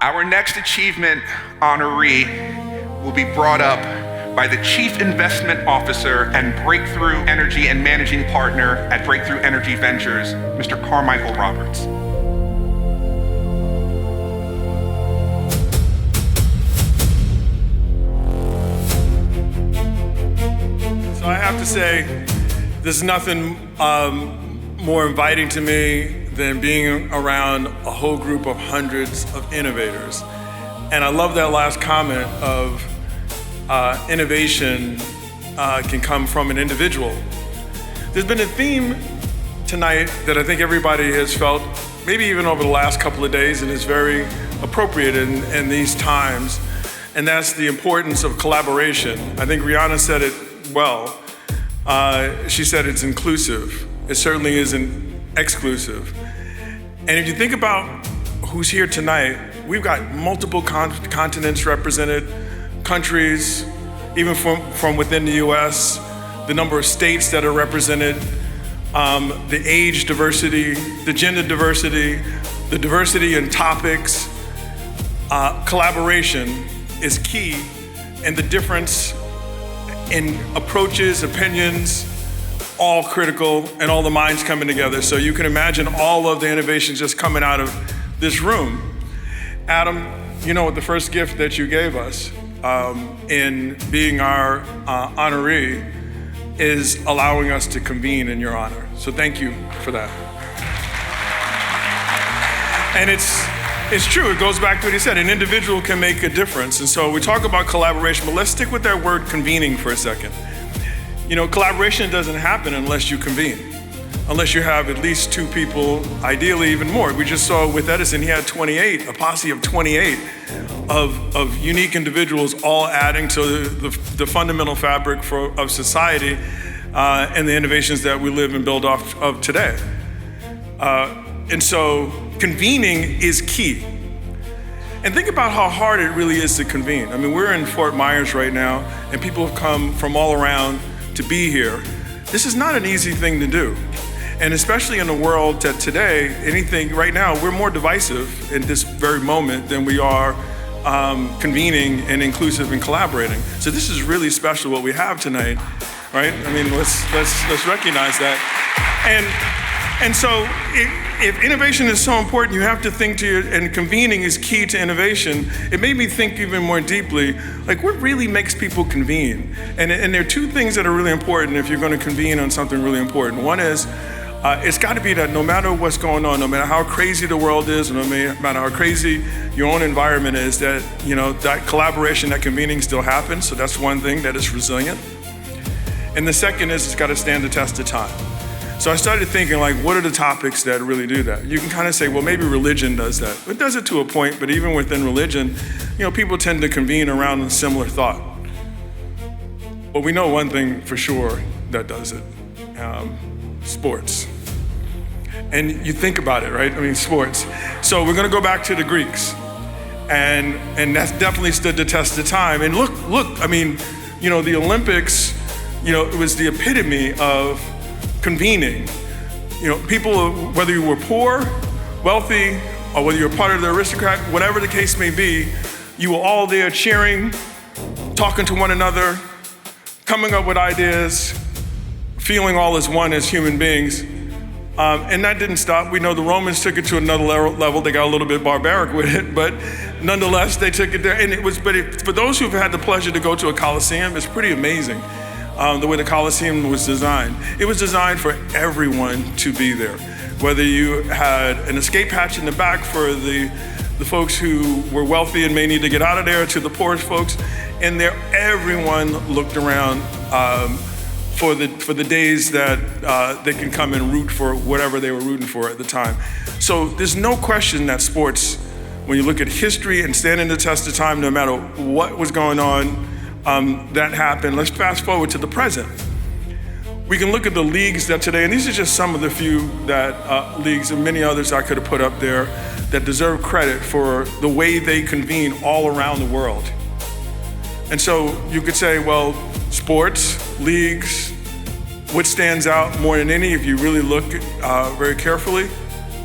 Our next achievement honoree will be brought up by the Chief Investment Officer and Breakthrough Energy and Managing Partner at Breakthrough Energy Ventures, Mr. Carmichael Roberts. So I have to say, there's nothing more inviting to me than being around a whole group of hundreds of innovators. And I love that last comment of innovation can come from an individual. There's been a theme tonight that I think everybody has felt, maybe even over the last couple of days, and is very appropriate in these times, and that's the importance of collaboration. I think Rihanna said it well. She said it's inclusive. It certainly isn't exclusive. And if you think about who's here tonight, we've got multiple continents represented, countries, even from within the US, the number of states that are represented, the age diversity, the gender diversity, the diversity in topics. Collaboration is key, and the difference in approaches, opinions, all critical, and all the minds coming together. So you can imagine all of the innovations just coming out of this room. Adam, you know what the first gift that you gave us in being our honoree is allowing us to convene in your honor. So thank you for that. And it's true, it goes back to what he said, an individual can make a difference. And so we talk about collaboration, but let's stick with that word convening for a second. You know, collaboration doesn't happen unless you convene, unless you have at least two people, ideally even more. We just saw with Edison, he had 28, a posse of 28 of unique individuals all adding to the fundamental fabric of society and the innovations that we live and build off of today. And so convening is key. And think about how hard it really is to convene. I mean, we're in Fort Myers right now, and people have come from all around to be here. This is not an easy thing to do. And especially in the world that today, anything right now, we're more divisive in this very moment than we are convening and inclusive and collaborating. So this is really special what we have tonight, right? I mean, let's recognize that. And so if innovation is so important, you have to think and convening is key to innovation. It made me think even more deeply, like what really makes people convene? And there are two things that are really important if you're going to convene on something really important. One is, it's got to be that no matter what's going on, no matter how crazy the world is, no matter how crazy your own environment is, that, you know, that collaboration, that convening still happens. So that's one thing that is resilient. And the second is it's got to stand the test of time. So I started thinking, like, what are the topics that really do that? You can kind of say, well, maybe religion does that. It does it to a point, but even within religion, you know, people tend to convene around a similar thought. But we know one thing for sure that does it, sports. And you think about it, right? I mean, sports. So we're gonna go back to the Greeks. And that's definitely stood the test of time. And look, I mean, you know, the Olympics, you know, it was the epitome of convening. You know, people, whether you were poor, wealthy, or whether you're part of the aristocrat, whatever the case may be, you were all there cheering, talking to one another, coming up with ideas, feeling all as one as human beings. And that didn't stop. We know the Romans took it to another level. They got a little bit barbaric with it, but nonetheless, they took it there. And for those who've had the pleasure to go to a Coliseum, it's pretty amazing. The way the Coliseum was designed. It was designed for everyone to be there. Whether you had an escape hatch in the back for the folks who were wealthy and may need to get out of there, to the poorest folks, and there everyone looked around for the days that they can come and root for whatever they were rooting for at the time. So there's no question that sports, when you look at history and standing the test of time, no matter what was going on, that happened. Let's fast forward to the present. We can look at the leagues that today, and these are just some of the few that leagues, and many others I could have put up there, that deserve credit for the way they convene all around the world. And so you could say, well, sports, leagues, what stands out more than any, if you really look very carefully?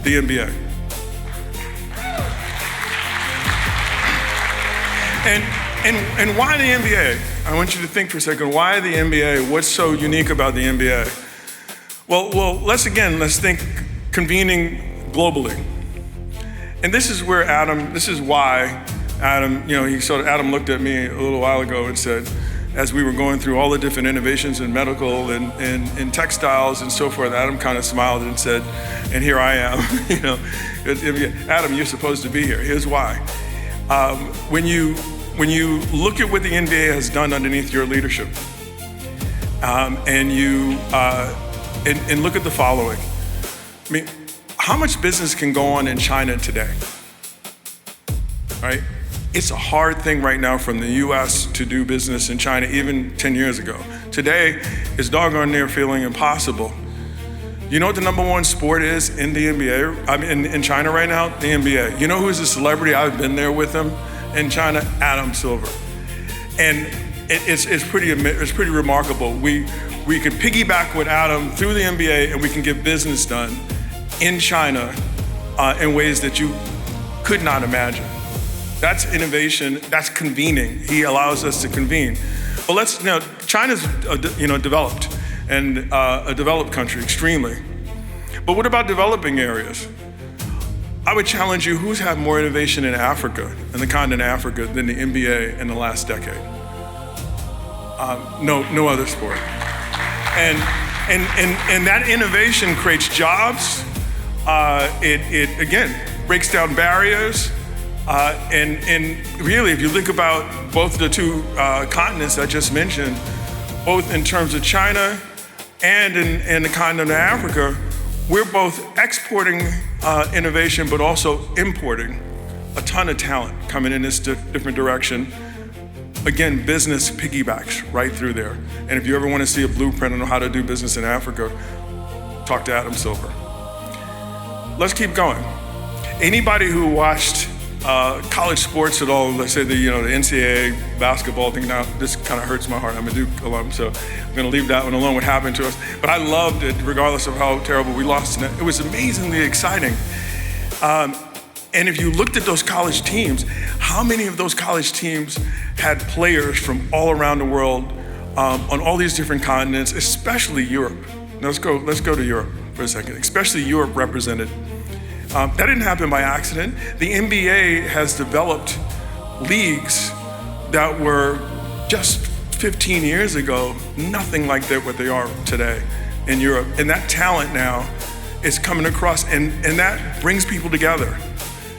The NBA. And why the NBA? I want you to think for a second, why the NBA? What's so unique about the NBA? Well, let's think convening globally. And this is why Adam, Adam looked at me a little while ago and said, as we were going through all the different innovations in medical and textiles and so forth, Adam kind of smiled and said, and here I am, Adam, you're supposed to be here. Here's why. When you look at what the NBA has done underneath your leadership, and look at the following. I mean, how much business can go on in China today? Right? It's a hard thing right now from the US to do business in China, even 10 years ago. Today, it's doggone near feeling impossible. You know what the number one sport is in the NBA? In China right now? The NBA. You know who's a celebrity? I've been there with him in China, Adam Silver. And it's pretty remarkable. We can piggyback with Adam through the NBA, and we can get business done in China in ways that you could not imagine. That's innovation. That's convening. He allows us to convene. But China's developed and a developed country extremely. But what about developing areas? I would challenge you: who's had more innovation in Africa, in the continent of Africa, than the NBA in the last decade? No other sport. And that innovation creates jobs. It again breaks down barriers. And really, if you think about both the two continents I just mentioned, both in terms of China and in the continent of Africa, we're both exporting innovation, but also importing a ton of talent coming in this different direction. Again, business piggybacks right through there. And if you ever want to see a blueprint on how to do business in Africa, talk to Adam Silver. Let's keep going. Anybody who watched college sports at all, let's say the NCAA basketball thing, now this kind of hurts my heart. I'm a Duke alum, so I'm gonna leave that one alone, what happened to us. But I loved it, regardless of how terrible we lost. It was amazingly exciting. And if you looked at those college teams, how many of those college teams had players from all around the world on all these different continents, especially Europe? Now let's go to Europe for a second, especially Europe represented. That didn't happen by accident. The NBA has developed leagues that were just 15 years ago, nothing like what they are today in Europe. And that talent now is coming across, and that brings people together.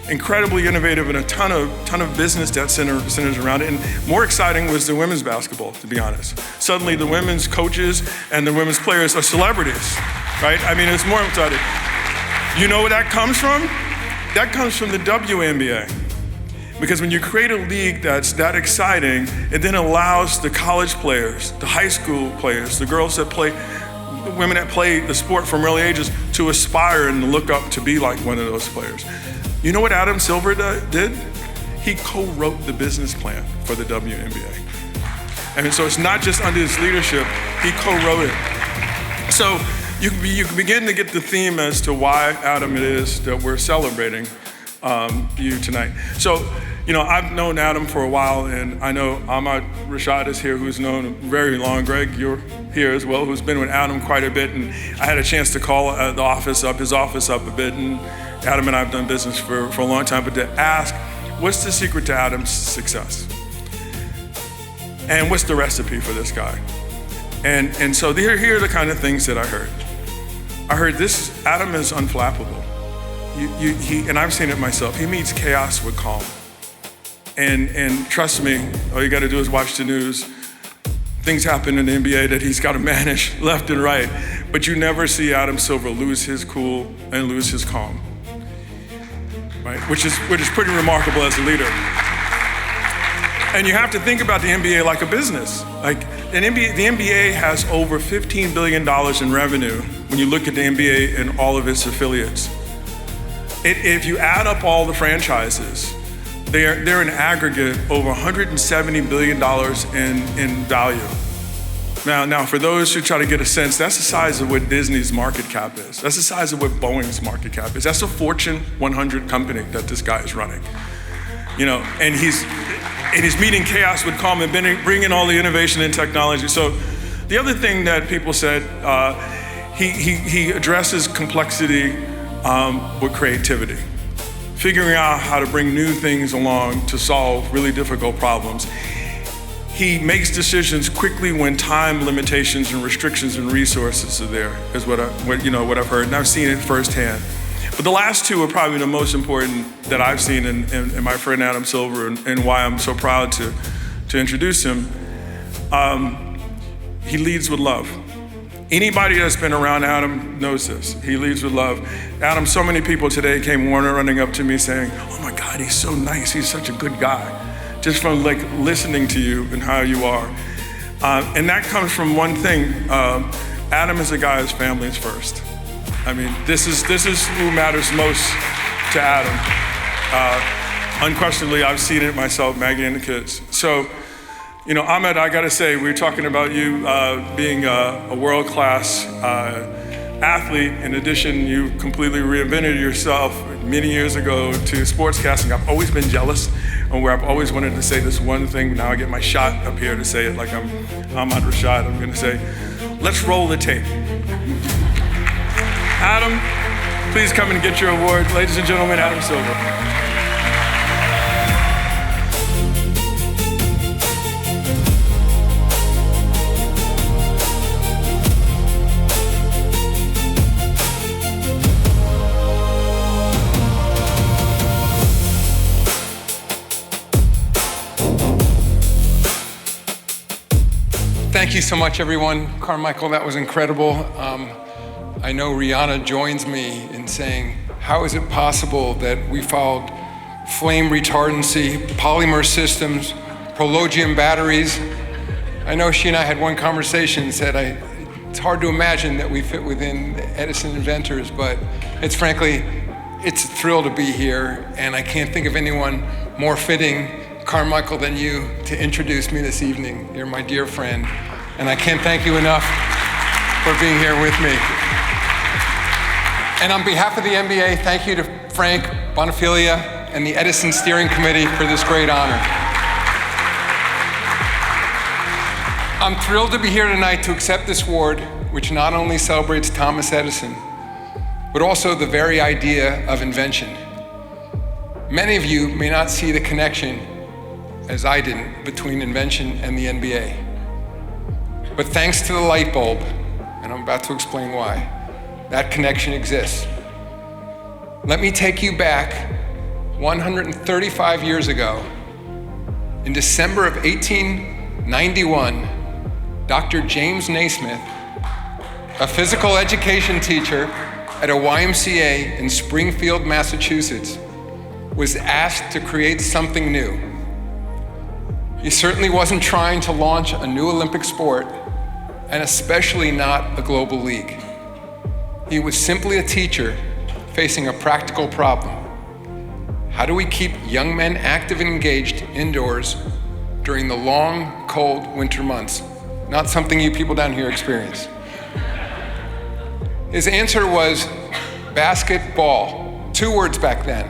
Incredibly innovative, and a ton of business that centers around it. And more exciting was the women's basketball, to be honest. Suddenly the women's coaches and the women's players are celebrities, right? I mean, it's more exciting. You know where that comes from? That comes from the WNBA. Because when you create a league that's that exciting, it then allows the college players, the high school players, the girls that play, the women that play the sport from early ages to aspire and look up to be like one of those players. You know what Adam Silver did? He co-wrote the business plan for the WNBA. And so it's not just under his leadership, he co-wrote it. So you can begin to get the theme as to why, Adam, it is that we're celebrating you tonight. So, I've known Adam for a while, and I know Ahmad Rashad is here, who's known very long. Greg, you're here as well, who's been with Adam quite a bit, and I had a chance to call his office up a bit, and Adam and I have done business for a long time, but to ask, what's the secret to Adam's success? And what's the recipe for this guy? And so here are the kind of things that I heard. I heard this: Adam is unflappable. And I've seen it myself. He meets chaos with calm. And trust me, all you got to do is watch the news. Things happen in the NBA that he's got to manage left and right. But you never see Adam Silver lose his cool and lose his calm, right? Which is pretty remarkable as a leader. And you have to think about the NBA like a business. Like the NBA has over $15 billion in revenue when you look at the NBA and all of its affiliates. If you add up all the franchises, they're in aggregate over $170 billion in value. Now, for those who try to get a sense, that's the size of what Disney's market cap is. That's the size of what Boeing's market cap is. That's a Fortune 100 company that this guy is running. And and he's meeting chaos with calm and bringing all the innovation and technology. So the other thing that people said, he addresses complexity with creativity, figuring out how to bring new things along to solve really difficult problems. He makes decisions quickly when time limitations and restrictions and resources are there, is what I've heard, and I've seen it firsthand. But the last two are probably the most important that I've seen in my friend Adam Silver, and why I'm so proud to introduce him. He leads with love. Anybody that's been around Adam knows this. He leads with love. Adam, so many people today came running up to me saying, "Oh my God, he's so nice. He's such a good guy." Just from like listening to you and how you are. And that comes from one thing. Adam is a guy whose family is first. I mean, this is who matters most to Adam. Unquestionably, I've seen it myself, Maggie and the kids. So, Ahmed, I gotta say, we were talking about you being a world-class athlete. In addition, you completely reinvented yourself many years ago to sportscasting. I've always been jealous, and where I've always wanted to say this one thing. Now I get my shot up here to say it like I'm Ahmad Rashad. I'm gonna say, let's roll the tape. Adam, please come and get your award. Ladies and gentlemen, Adam Silver. Thank you so much, everyone. Carmichael, that was incredible. I know Rihanna joins me in saying, how is it possible that we followed flame retardancy, polymer systems, prologium batteries? I know she and I had one conversation and said, it's hard to imagine that we fit within the Edison inventors, but it's a thrill to be here, and I can't think of anyone more fitting, Carmichael, than you to introduce me this evening. You're my dear friend, and I can't thank you enough for being here with me. And on behalf of the NBA, thank you to Frank Bonafilia and the Edison Steering Committee for this great honor. I'm thrilled to be here tonight to accept this award, which not only celebrates Thomas Edison, but also the very idea of invention. Many of you may not see the connection, as I didn't, between invention and the NBA. But thanks to the light bulb, and I'm about to explain why, that connection exists. Let me take you back 135 years ago. In December of 1891, Dr. James Naismith, a physical education teacher at a YMCA in Springfield, Massachusetts, was asked to create something new. He certainly wasn't trying to launch a new Olympic sport, and especially not a global league. He was simply a teacher facing a practical problem. How do we keep young men active and engaged indoors during the long, cold winter months? Not something you people down here experience. His answer was basketball, 2 words back then.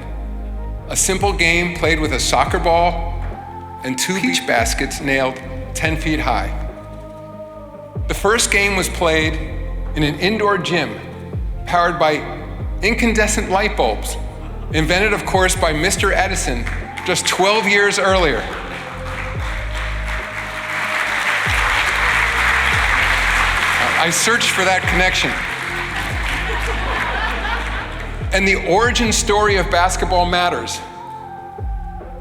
A simple game played with a soccer ball and 2 beach baskets nailed 10 feet high. The first game was played in an indoor gym powered by incandescent light bulbs, invented, of course, by Mr. Edison just 12 years earlier. I searched for that connection. And the origin story of basketball matters.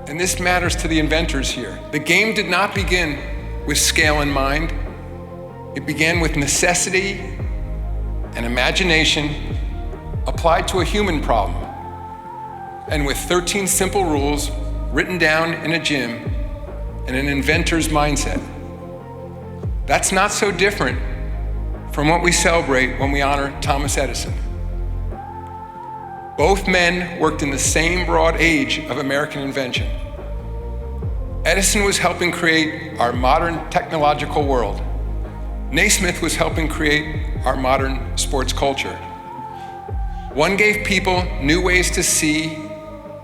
And this matters to the inventors here. The game did not begin with scale in mind. It began with necessity and imagination applied to a human problem. And with 13 simple rules written down in a gym and an inventor's mindset. That's not so different from what we celebrate when we honor Thomas Edison. Both men worked in the same broad age of American invention. Edison was helping create our modern technological world. Naismith was helping create our modern sports culture. One gave people new ways to see,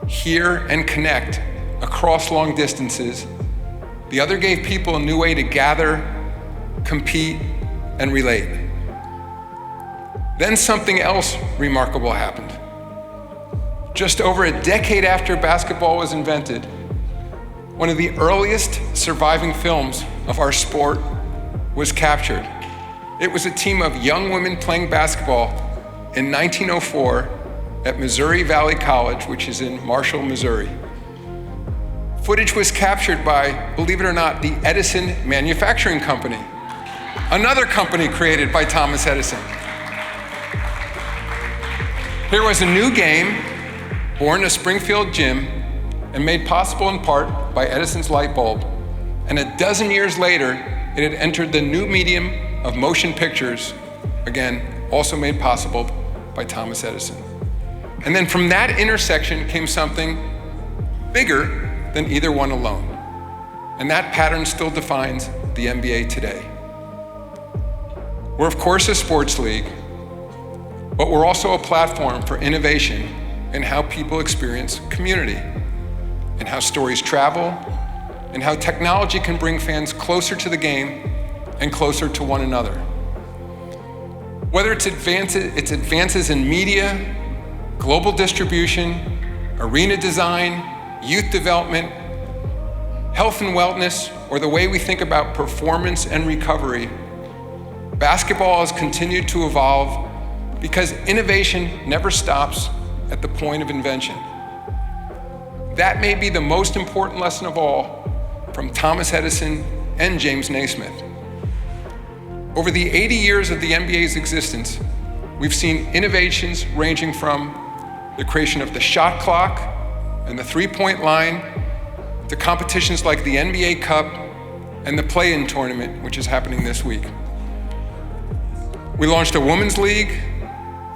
hear, and connect across long distances, The other gave people a new way to gather, compete, and relate. Then something else remarkable happened. Just over a decade after basketball was invented, one of the earliest surviving films of our sport was captured. It was a team of young women playing basketball in 1904 at Missouri Valley College, which is in Marshall, Missouri. Footage was captured by, believe it or not, the Edison Manufacturing Company, another company created by Thomas Edison. Here was a new game, born in a Springfield gym, and made possible in part by Edison's light bulb. And a dozen years later, it had entered the new medium of motion pictures, again, also made possible by Thomas Edison. And then from that intersection came something bigger than either one alone. And that pattern still defines the NBA today. We're of course a sports league, but we're also a platform for innovation in how people experience community, and how stories travel, and how technology can bring fans closer to the game and closer to one another. Whether it's advances in media, global distribution, arena design, youth development, health and wellness, or the way we think about performance and recovery, basketball has continued to evolve because innovation never stops at the point of invention. That may be the most important lesson of all from Thomas Edison and James Naismith. Over the 80 years of the NBA's existence, we've seen innovations ranging from the creation of the shot clock and the three-point line to competitions like the NBA Cup and the play-in tournament, which is happening this week. We launched a women's league,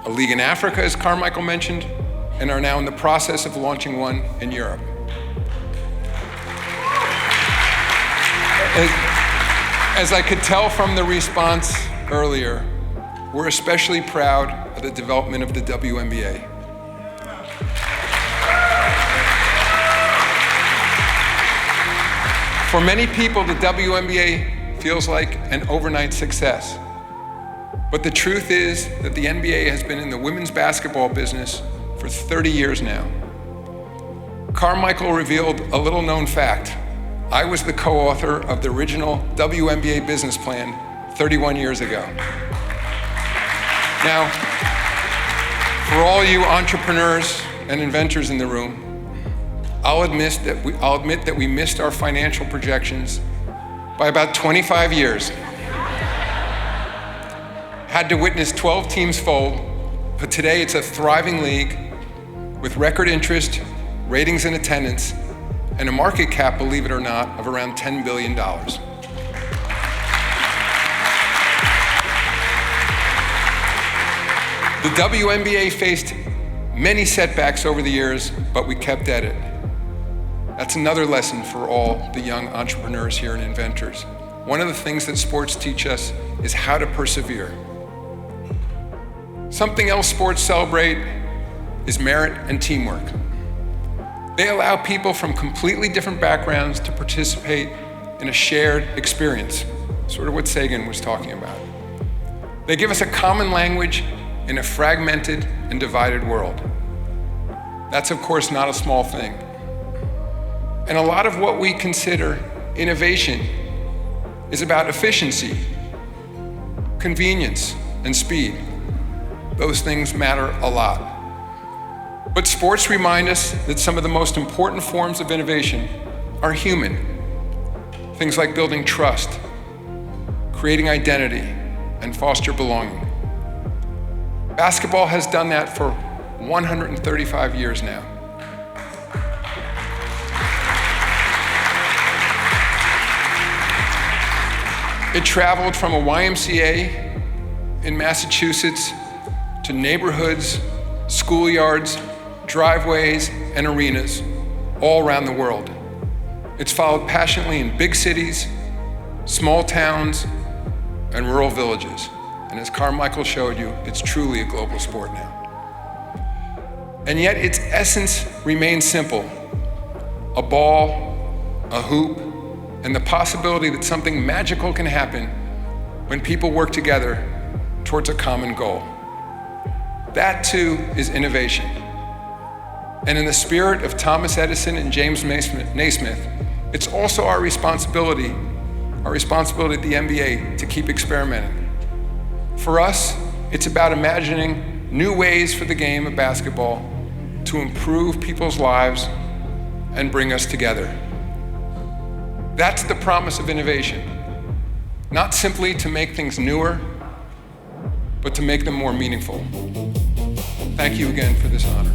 a league in Africa, as Carmichael mentioned, and are now in the process of launching one in Europe. As I could tell from the response earlier, we're especially proud of the development of the WNBA. For many people, the WNBA feels like an overnight success. But the truth is that the NBA has been in the women's basketball business for 30 years now. Carmichael revealed a little known fact. I was the co-author of the original WNBA business plan 31 years ago. Now, for all you entrepreneurs and inventors in the room, I'll admit that we missed our financial projections by about 25 years. Had to witness 12 teams fold, but today it's a thriving league with record interest, ratings and attendance, and a market cap, believe it or not, of around $10 billion. The WNBA faced many setbacks over the years, but we kept at it. That's another lesson for all the young entrepreneurs here and inventors. One of the things that sports teach us is how to persevere. Something else sports celebrate is merit and teamwork. They allow people from completely different backgrounds to participate in a shared experience, sort of what Sagan was talking about. They give us a common language in a fragmented and divided world. That's, of course, not a small thing. And a lot of what we consider innovation is about efficiency, convenience, and speed. Those things matter a lot. But sports remind us that some of the most important forms of innovation are human. Things like building trust, creating identity, and foster belonging. Basketball has done that for 135 years now. It traveled from a YMCA in Massachusetts to neighborhoods, schoolyards, driveways, and arenas all around the world. It's followed passionately in big cities, small towns, and rural villages. And as Carmichael showed you, it's truly a global sport now. And yet its essence remains simple: a ball, a hoop, and the possibility that something magical can happen when people work together towards a common goal. That too is innovation. And in the spirit of Thomas Edison and James Naismith, it's also our responsibility at the NBA to keep experimenting. For us, it's about imagining new ways for the game of basketball to improve people's lives and bring us together. That's the promise of innovation. Not simply to make things newer, but to make them more meaningful. Thank you again for this honor.